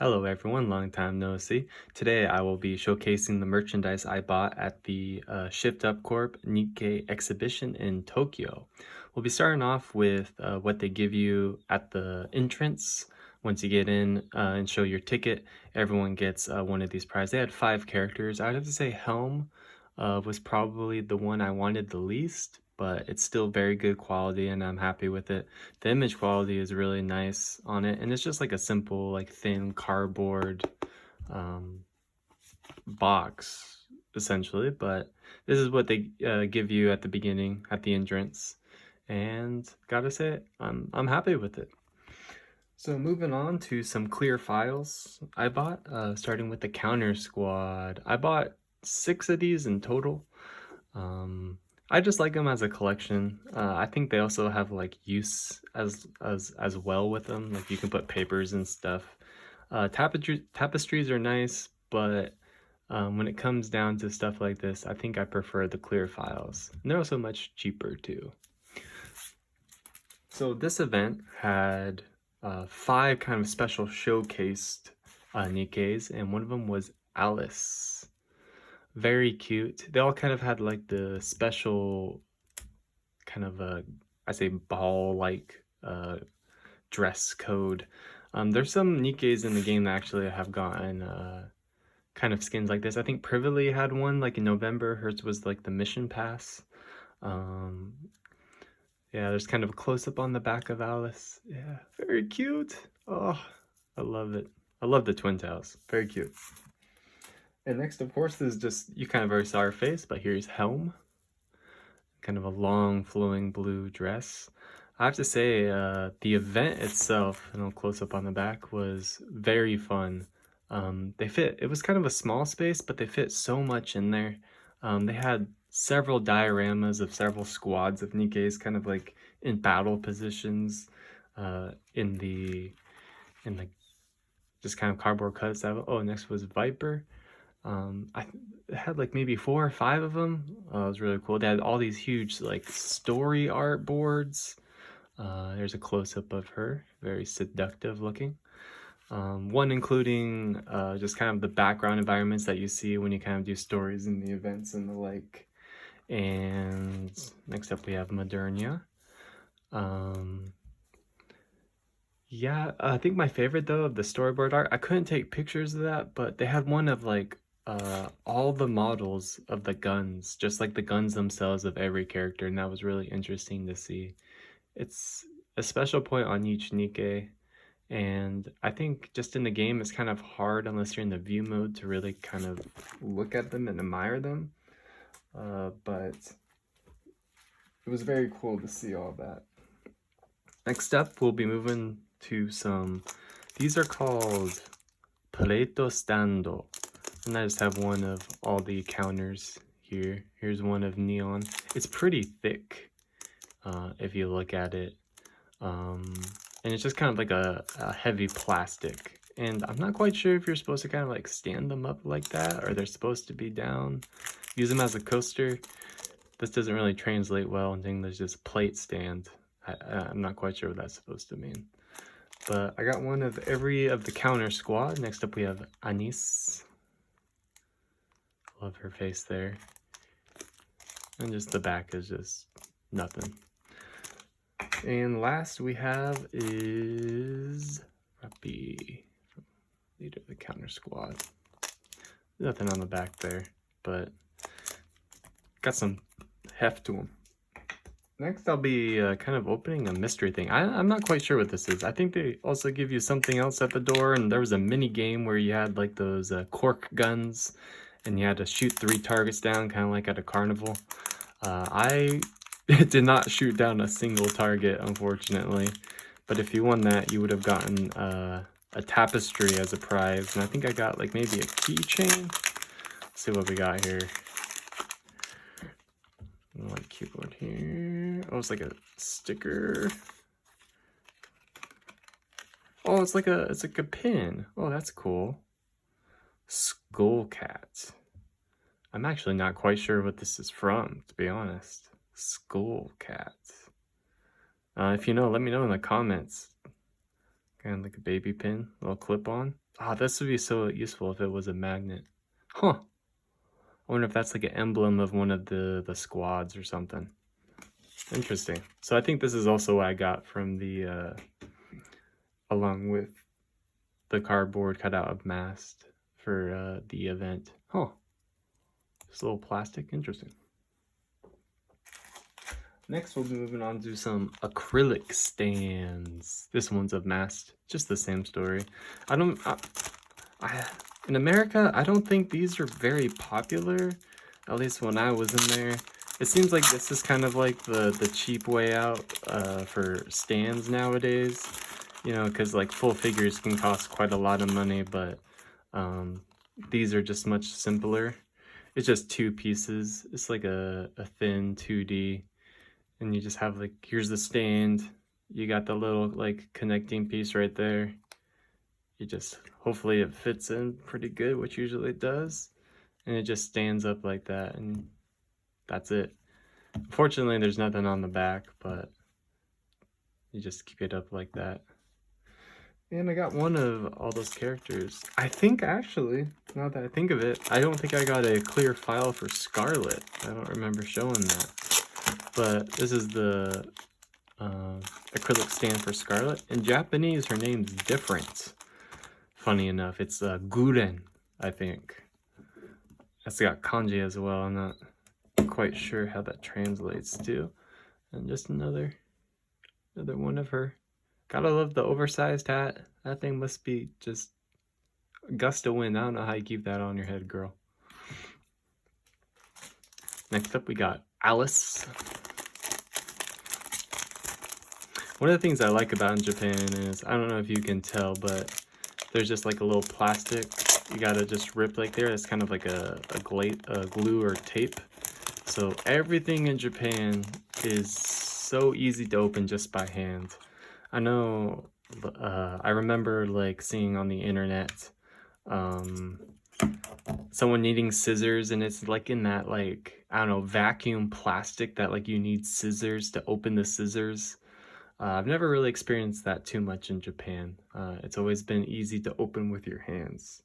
Hello everyone, long time no see. Today I will be showcasing the merchandise I bought at the Shift Up Corp NIKKE Exhibition in Tokyo. We'll be starting off with what they give you at the entrance. Once you get in and show your ticket, everyone gets one of these prizes. They had 5 characters. I'd have to say Helm was probably the one I wanted the least, but it's still very good quality and I'm happy with it. The image quality is really nice on it, and it's just like a simple, like thin cardboard um, box, essentially. But this is what they give you at the beginning, at the entrance, and gotta say, I'm happy with it. So moving on to some clear files I bought, starting with the Counter Squad. I bought 6 of these in total. Um, I just like them as a collection. I think they also have like use as well with them. Like you can put papers and stuff. Tapestries are nice, but when it comes down to stuff like this, I think I prefer the clear files. And they're also much cheaper too. So this event had 5 kind of special showcased Nikkes, and one of them was Alice. Very cute. They all kind of had like the special kind of I say ball-like dress code. There's some Nikkes in the game that actually have gotten kind of skins like this. I think Privily had one like in November. Hers was like the mission pass. Um, yeah, there's kind of a close-up on the back of Alice. Yeah, very cute. Oh, I love it. I love the twin tails. Very cute. And next, of course, is just, you kind of already saw her face, but here's Helm. Kind of a long, flowing blue dress. I have to say, the event itself, and I'll close up on the back, was very fun. It was kind of a small space, but they fit so much in there. They had several dioramas of several squads of Nikkes kind of like in battle positions in the just kind of cardboard cuts. Oh, next was Viper. I had like maybe 4 or 5 of them. It was really cool. They had all these huge like story art boards. There's a close-up of her, very seductive looking. One including just kind of the background environments that you see when you kind of do stories in the events and the like. And next up we have Modernia. Yeah, I think my favorite though of the storyboard art, I couldn't take pictures of that, but they had one of like all the models of the guns, just like the guns themselves of every character, and that was really interesting to see. It's a special point on each Nikke, and I think just in the game it's kind of hard unless you're in the view mode to really kind of look at them and admire them. But it was very cool to see all that. Next up, we'll be moving to some, these are called Pleito Stando. And I just have one of all the counters here. Here's one of Neon. It's pretty thick if you look at it. And it's just kind of like a heavy plastic. And I'm not quite sure if you're supposed to kind of like stand them up like that or they're supposed to be down. Use them as a coaster. This doesn't really translate well in English, just plate stand. I'm not quite sure what that's supposed to mean. But I got one of every of the counter squad. Next up we have Anis. Love her face there. And just the back is just nothing. And last we have is Rappy, leader of the counter squad. Nothing on the back there, but got some heft to him. Next, I'll be kind of opening a mystery thing. I'm not quite sure what this is. I think they also give you something else at the door, and there was a mini game where you had like those cork guns, and you had to shoot 3 targets down, kind of like at a carnival. I did not shoot down a single target, unfortunately. But if you won that, you would have gotten a tapestry as a prize, and I think I got like maybe a keychain. Let's see what we got here. Like keyboard here. Oh, it's like a sticker. Oh, it's like a pin. Oh, that's cool. Skull Cat. I'm actually not quite sure what this is from, to be honest. Skull Cat. If you know, let me know in the comments. Kind of like a baby pin, little clip on. Ah, this would be so useful if it was a magnet. Huh. I wonder if that's like an emblem of one of the squads or something. Interesting. So I think this is also what I got from the along with the cardboard cutout of mast for the event. Huh. Just a little plastic. Interesting. Next, we'll be moving on to some acrylic stands. This one's of mast. Just the same story. In America, I don't think these are very popular. At least when I was in there. It seems like this is kind of like the cheap way out for stands nowadays. You know, because like full figures can cost quite a lot of money, but these are just much simpler. It's just two pieces. It's like a thin 2D, and you just have like, here's the stand. You got the little like connecting piece right there. You just, hopefully it fits in pretty good, which usually it does. And it just stands up like that, and that's it. Unfortunately, there's nothing on the back, but you just keep it up like that. And I got one of all those characters. I think actually, now that I think of it, I don't think I got a clear file for Scarlet. I don't remember showing that. But this is the acrylic stand for Scarlet. In Japanese, her name's different. Funny enough, it's Guren, I think. That's got kanji as well. I'm not quite sure how that translates to. And just another one of her. Gotta love the oversized hat. That thing must be just a gust of wind. I don't know how you keep that on your head, girl. Next up, we got Alice. One of the things I like about in Japan is, I don't know if you can tell, but there's just like a little plastic you gotta just rip like there. It's kind of like a glue or tape. So everything in Japan is so easy to open just by hand. I know, I remember like seeing on the internet someone needing scissors, and it's like in that like, I don't know, vacuum plastic that like you need scissors to open the scissors. I've never really experienced that too much in Japan. It's always been easy to open with your hands.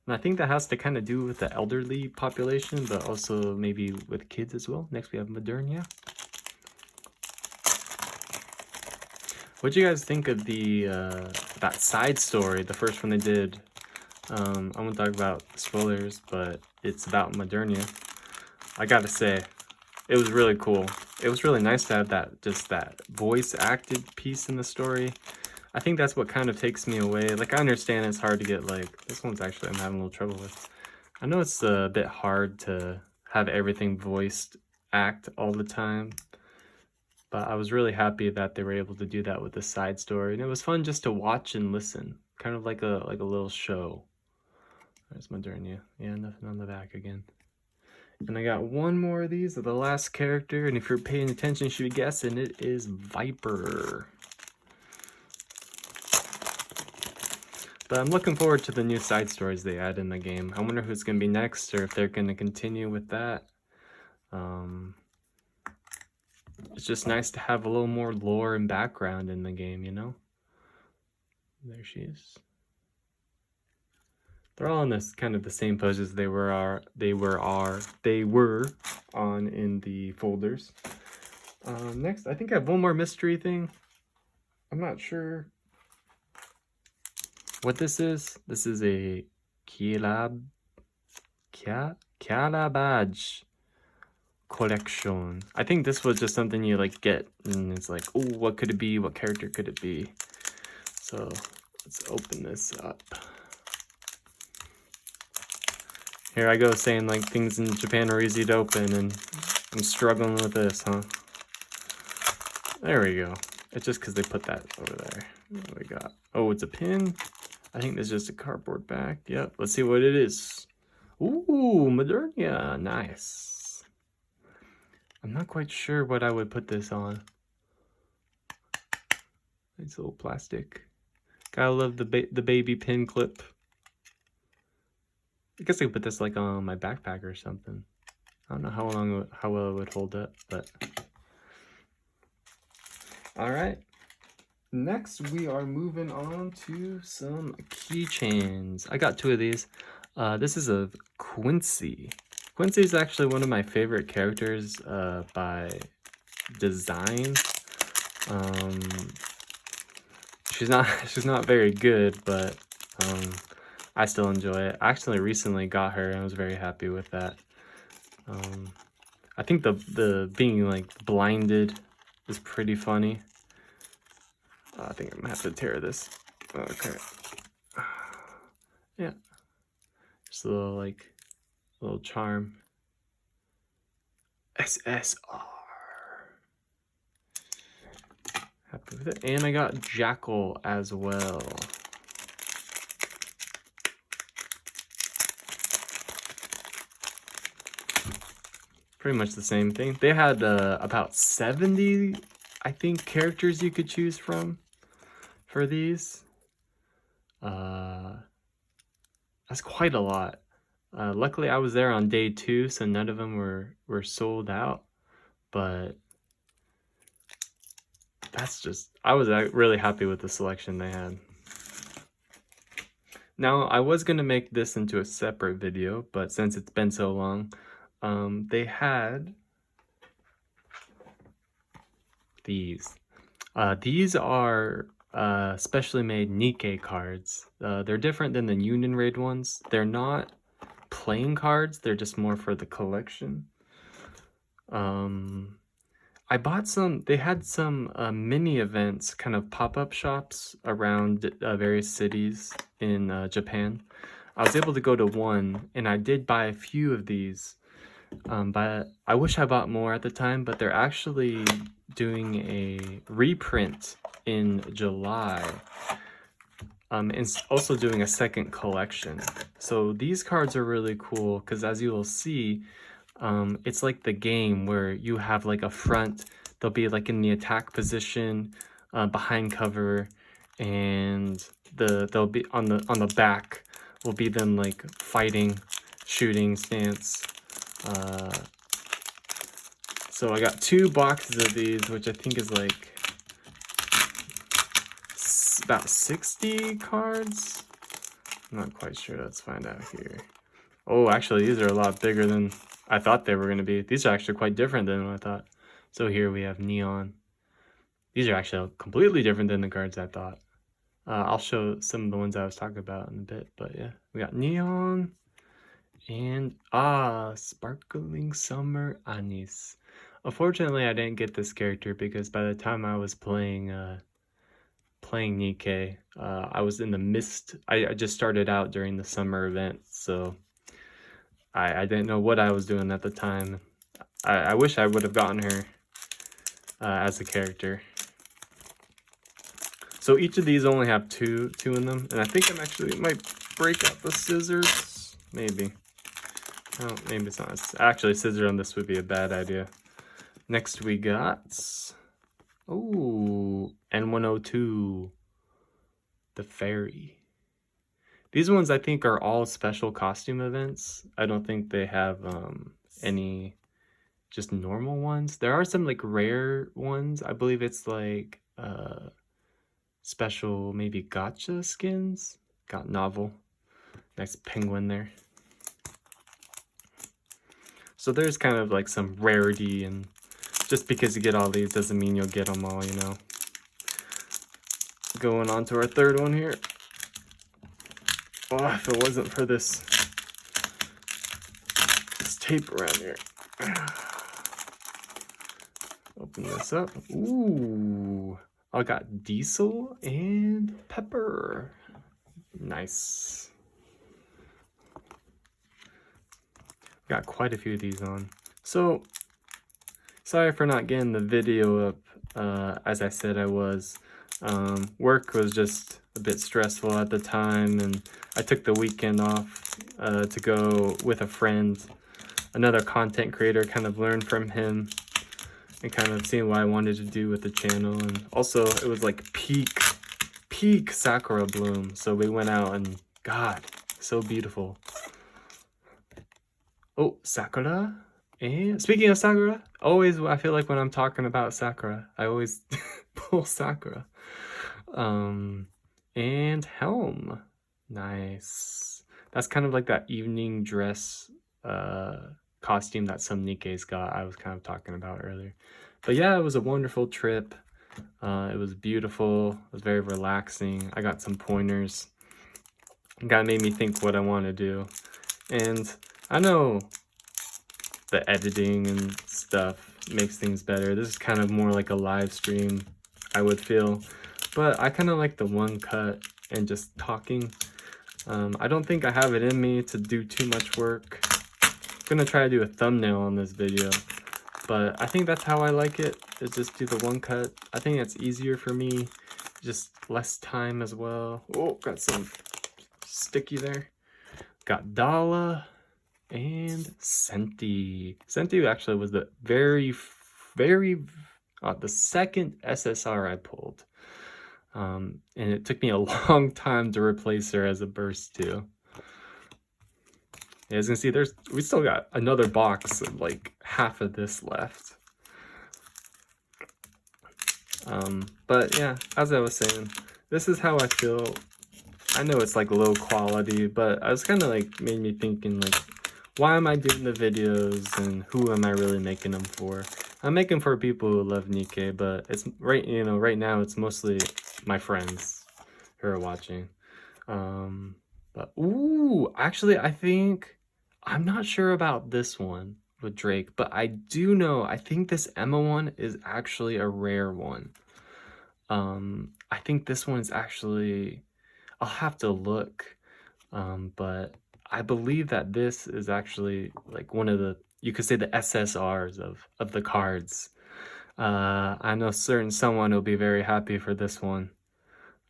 And I think that has to kind of do with the elderly population, but also maybe with kids as well. Next we have Modernia. What'd you guys think of the that side story, the first one they did? I won't talk about spoilers, but it's about Modernia. I gotta say, it was really cool. It was really nice to have that, just that voice acted piece in the story. I think that's what kind of takes me away. Like, I understand it's hard to get, like, this one's actually I'm having a little trouble with. I know it's a bit hard to have everything voiced act all the time, but I was really happy that they were able to do that with the side story, and it was fun just to watch and listen, kind of like a little show. There's Modernia. Yeah, nothing on the back again. And I got one more of these, the last character, and if you're paying attention, you should be guessing it is Viper. But I'm looking forward to the new side stories they add in the game. I wonder who's going to be next, or if they're going to continue with that. It's just nice to have a little more lore and background in the game, you know? There she is. They're all in this kind of the same poses they were on in the folders. Next, I think I have one more mystery thing. I'm not sure what this is. This is a Calabash collection. I think this was just something you like get, and it's like, oh, what could it be? What character could it be? So let's open this up. Here I go saying like things in Japan are easy to open, and I'm struggling with this, huh? There we go. It's just because they put that over there. What do we got? Oh, it's a pin. I think there's just a cardboard back. Yep, let's see what it is. Ooh, Modernia, nice. I'm not quite sure what I would put this on. Nice little plastic. Gotta love the baby pin clip. I guess I could put this like on my backpack or something. I don't know how well it would hold up, but all right. Next, we are moving on to some keychains. I got 2 of these. This is a Quincy. Quincy is actually one of my favorite characters by design. Um, she's not she's not very good, but I still enjoy it. I actually recently got her and I was very happy with that. I think the being like blinded is pretty funny. I think I'm gonna have to tear this. Okay. Yeah. Just a little charm. SSR. Happy with it. And I got Jackal as well. Pretty much the same thing. They had about 70, I think, characters you could choose from for these. That's quite a lot. Luckily, I was there on day 2, so none of them were sold out. But that's just, I was really happy with the selection they had. Now, I was going to make this into a separate video, but since it's been so long, they had these. These are specially made NIKKE cards. They're different than the Union Raid ones. They're not playing cards, they're just more for the collection. I bought some, they had some mini events, kind of pop-up shops around various cities in Japan. I was able to go to one, and I did buy a few of these. But I wish I bought more at the time, but they're actually doing a reprint in July. And also doing a second collection. So these cards are really cool because, as you will see, it's like the game where you have like a front, they'll be like in the attack position, behind cover, and they'll be on the back will be them like fighting, shooting stance. So I got 2 boxes of these, which I think is like about 60 cards. I'm not quite sure. Let's find out here. Oh, actually, these are a lot bigger than I thought they were going to be. These are actually quite different than what I thought. So here we have Neon. These are actually completely different than the cards I thought. I'll show some of the ones I was talking about in a bit, but yeah. We got Neon and Sparkling Summer Anis. Unfortunately, I didn't get this character because by the time I was playing NIKKE, I was in the mist. I just started out during the summer event, so I didn't know what I was doing at the time. I wish I would have gotten her as a character. So each of these only have two in them, and I think I'm actually might break out the scissors. Maybe. Oh, maybe it's not. Actually, scissor on this would be a bad idea. Next we got N102, the fairy. These ones I think are all special costume events. I don't think they have any just normal ones. There are some like rare ones. I believe it's like special maybe gotcha skins. Got novel. Nice penguin there. So there's kind of like some rarity, and just because you get all these doesn't mean you'll get them all, you know. Going on to our third one here. Oh, if it wasn't for this tape around here. Open this up. Ooh, I got Diesel and Pepper. Nice. Got quite a few of these on. So, sorry for not getting the video up. As I said, I was. Work was just a bit stressful at the time, and I took the weekend off to go with a friend, another content creator, kind of learn from him and kind of see what I wanted to do with the channel. And also it was like peak sakura bloom, so we went out and God, so beautiful. Oh, sakura. And speaking of sakura, always I feel like when I'm talking about sakura, I always pull sakura. And helm. Nice. That's kind of like that evening dress costume that some NIKKEs got, I was kind of talking about earlier. But yeah, it was a wonderful trip. It was beautiful. It was very relaxing. I got some pointers. It kind of made me think what I want to do. And I know the editing and stuff makes things better. This is kind of more like a live stream, I would feel. But I kind of like the one cut and just talking. I don't think I have it in me to do too much work. I'm gonna try to do a thumbnail on this video, but I think that's how I like it, is just do the one cut. I think it's easier for me, just less time as well. Oh, got some sticky there. Got Dala and Senti. Senti actually was the the second SSR I pulled. And it took me a long time to replace her as a burst too. As you can see, we still got another box of like half of this left. But yeah, as I was saying, this is how I feel. I know it's like low quality, but I was kind of like made me thinking like, why am I doing the videos and who am I really making them for? I'm making for people who love NIKKE, but it's right now it's mostly my friends who are watching. But ooh, actually I think I'm not sure about this one with Drake, but I do know I think this Emma one is actually a rare one. I think this one is actually, I'll have to look, but I believe that this is actually like one of the, you could say the SSRs of the cards. I know someone will be very happy for this one.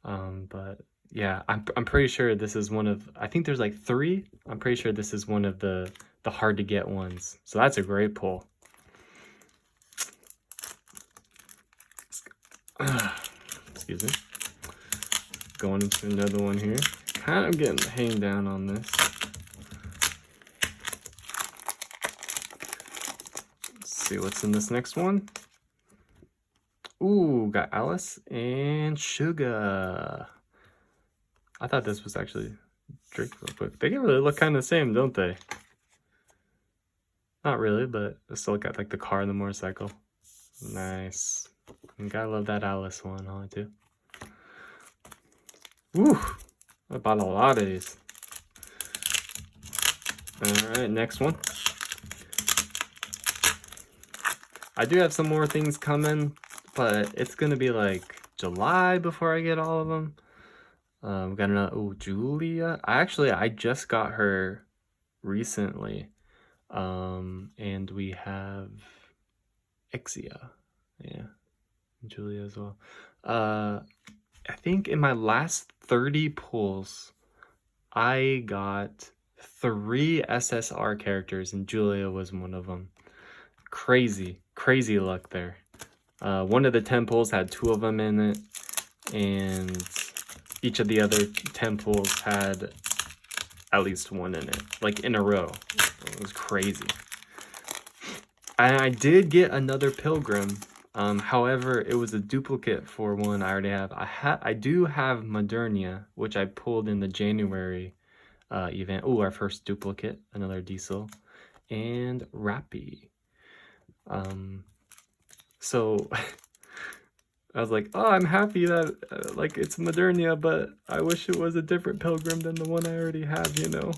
But yeah, I'm pretty sure this is one of, I think there's like 3. I'm pretty sure this is one of the hard to get ones. So that's a great pull. Excuse me. Going into another one here. Kind of getting the hang down on this. Let's see what's in this next one. Ooh, got Alice and Sugar. I thought this was actually Drake real quick. They really look kind of the same, don't they? Not really, but I still got like the car and the motorcycle. Nice. And gotta love that Alice one, huh, too. Woo! I bought a lot of these. Alright, next one. I do have some more things coming, but it's gonna be like July before I get all of them. We got another, Julia. I just got her recently. And we have Exia. Yeah, Julia as well. I think in my last 30 pulls, I got 3 SSR characters, and Julia was one of them. Crazy luck there. One of the 10 pulls had 2 of them in it, and each of the other 10 pulls had at least 1 in it, like in a row. It was crazy. And I did get another Pilgrim. However, it was a duplicate for one I already have. I do have Modernia, which I pulled in the January event. Oh, our first duplicate, another Diesel, and Rappy. So I was like, oh, I'm happy that like it's Modernia, but I wish it was a different Pilgrim than the one I already have, you know,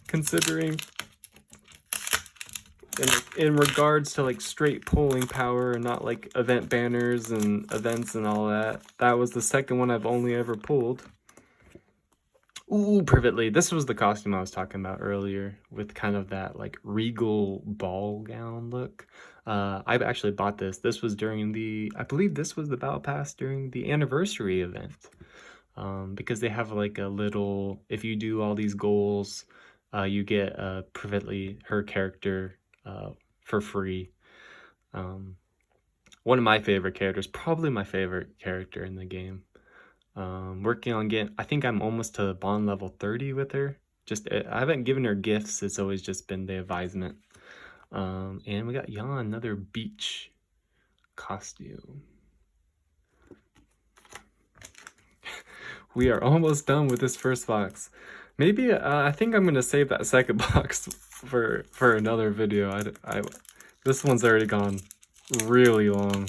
considering in regards to like straight pulling power and not like event banners and events and all that. That was the second one I've only ever pulled. Ooh, Privately. This was the costume I was talking about earlier with kind of that like regal ball gown look. I actually bought this. This was during I believe this was the Battle Pass during the anniversary event. Because they have like a little, if you do all these goals, you get Privately, her character, for free. One of my favorite characters, probably my favorite character in the game. Working on getting, I think I'm almost to bond level 30 with her. I haven't given her gifts, it's always just been the advisement. And we got Jan, another beach costume. We are almost done with this first box. Maybe I think I'm gonna save that second box for another video. This one's already gone really long.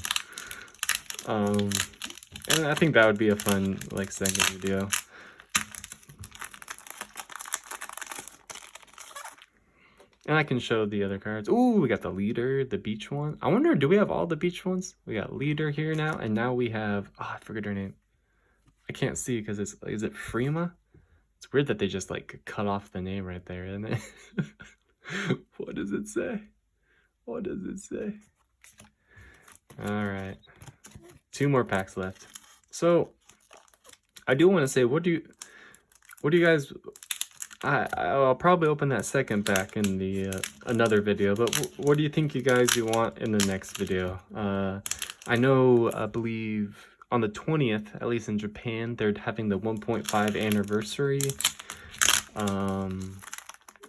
And I think that would be a fun like second video. And I can show the other cards. Ooh, we got the leader, the beach one. I wonder, do we have all the beach ones? We got leader here now, and now we have, I forget her name. I can't see because is it Freema? It's weird that they just like cut off the name right there, isn't it? What does it say? What does it say? All right, 2 more packs left. So I do want to say, what do you guys? I'll probably open that second pack in the another video. But what do you think you guys want in the next video? I know, I believe on the 20th, at least in Japan, they're having the 1.5 anniversary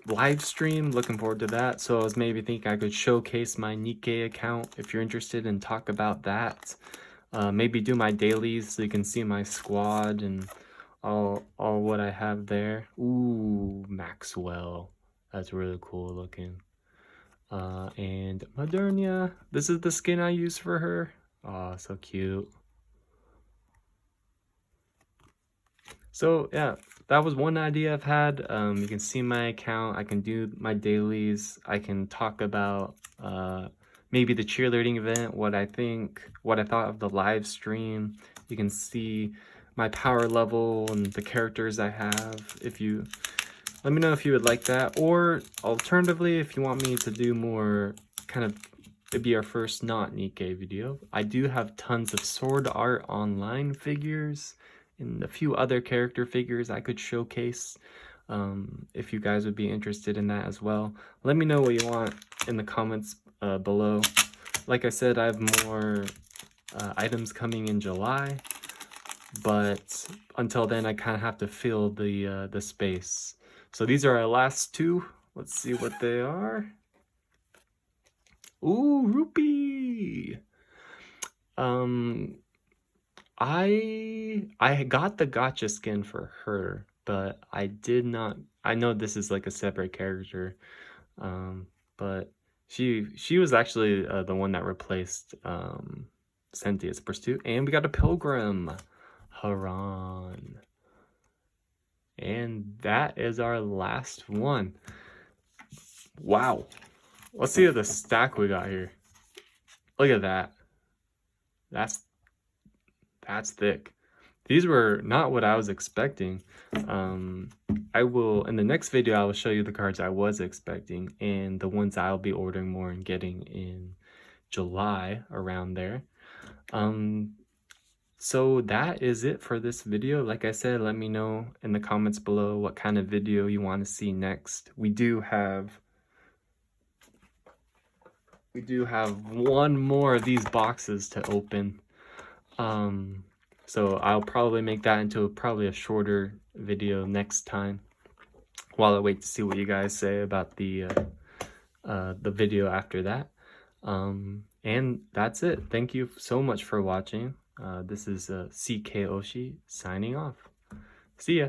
live stream. Looking forward to that. So I was maybe thinking I could showcase my NIKKE account if you're interested and talk about that. Maybe do my dailies so you can see my squad and all what I have there. Ooh, Maxwell. That's really cool looking. And Modernia. This is the skin I use for her. Oh, so cute. So yeah, that was one idea I've had. You can see my account. I can do my dailies. I can talk about maybe the cheerleading event, what I thought of the live stream. You can see my power level and the characters I have. Let me know if you would like that, or alternatively, if you want me to do more kind of, it'd be our first not NIKKE video. I do have tons of Sword Art Online figures and a few other character figures I could showcase. If you guys would be interested in that as well, let me know what you want in the comments below. Like I said, I have more items coming in July, but until then I kind of have to fill the space. So these are our last 2. Let's see what they are. Ooh, Rupee. I got the gotcha skin for her, but I did not. I know this is like a separate character, but she was actually the one that replaced Cynthia's Pursuit, and we got a Pilgrim, Haran, and that is our last one. Wow, let's see the stack we got here. Look at that. That's thick. These were not what I was expecting. I will, in the next video, I will show you the cards I was expecting and the ones I'll be ordering more and getting in July, around there. So that is it for this video. Like I said, let me know in the comments below what kind of video you want to see next. We do have one more of these boxes to open. So I'll probably make that into probably a shorter video next time, while I wait to see what you guys say about the video after that. And that's it. Thank you so much for watching. This is CK Oshi signing off. See ya.